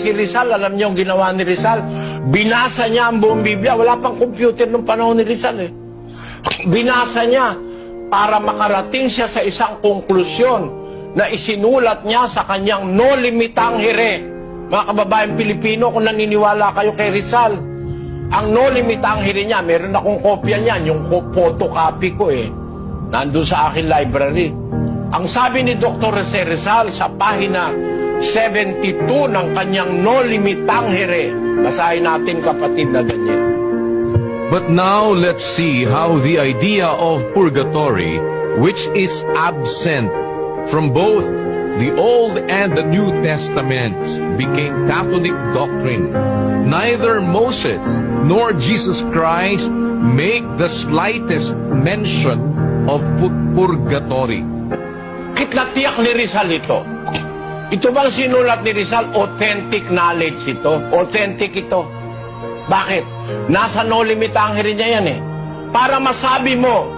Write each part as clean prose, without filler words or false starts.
Si Rizal, alam niyo ang ginawa ni Rizal? Binasa niya ang buong Biblia. Wala pang computer nung panahon ni Rizal eh. Binasa niya para makarating siya sa isang konklusyon na isinulat niya sa kanyang No Limitang Here. Mga kababayan Pilipino, kung naniniwala kayo kay Rizal, ang No Limitang Here niya, meron akong kopya niyan, yung photocopy ko eh. Nandun sa akin library. Ang sabi ni Dr. Jose Rizal sa pahina 72 ng kanyang No Limitang Here. Basahin natin, kapatid na Daniel. But now let's see how the idea of purgatory, which is absent from both the Old and the New Testaments, became Catholic doctrine. Neither Moses nor Jesus Christ make the slightest mention of purgatory. Natiyak ni Rizal ito. Ito bang sinulat ni Rizal? Authentic knowledge ito. Authentic ito. Bakit? Nasa No Limitang Here niya yan eh. Para masabi mo,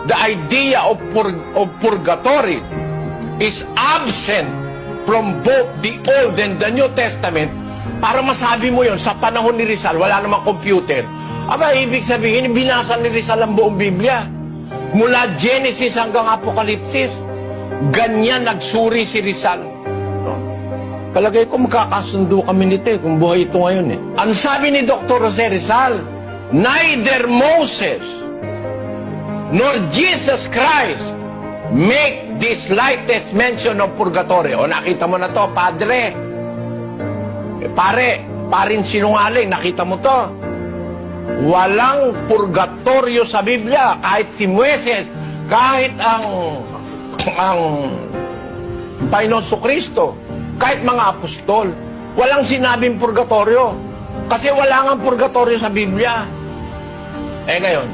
the idea of purgatory is absent from both the Old and the New Testament. Para masabi mo yon sa panahon ni Rizal, wala namang computer. Aba, ibig sabihin, binasa ni Rizal ang buong Biblia. Mula Genesis hanggang Apokalipsis. Ganyan nagsuri si Rizal. No? Palagay ko magkakasundo kami nito eh, kung buhay ito ngayon eh. Ang sabi ni Dr. Jose Rizal, neither Moses nor Jesus Christ make the slightest mention of purgatory. O nakita mo na to, padre. Parin sinungaling, nakita mo to. Walang purgatorio sa Biblia, kahit si Moises, kahit ang Panginoon Kristo, kahit mga apostol, walang sinabing purgatorio. Kasi wala nga purgatorio sa Biblia. Ngayon,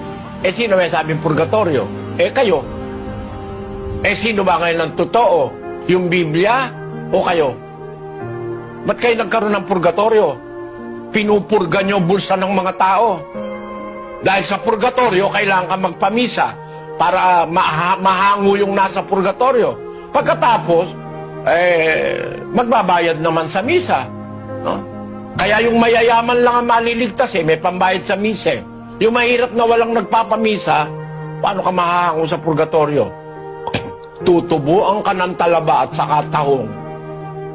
sino may sabing purgatorio? Kayo. Sino ba ngayon ng totoo? Yung Biblia o kayo? Ba't kayo nagkaroon ng purgatorio? Pinupurga nyo bulsa ng mga tao. Dahil sa purgatorio, kailangan ka magpamisa para mahango yung nasa purgatorio. Pagkatapos, magbabayad naman sa misa. No? Kaya yung mayayaman lang ang maliligtas may pambayad sa misa. Yung mahirap na walang nagpapamisa, paano ka mahahango sa purgatorio? Tutubuan ka ng talaba at saka tahong.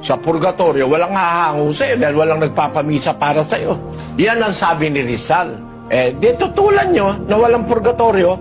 Sa purgatorio, walang hahango sa'yo dahil walang nagpapamisa para sa'yo. Yan ang sabi ni Rizal. Di tutulan nyo na walang purgatorio,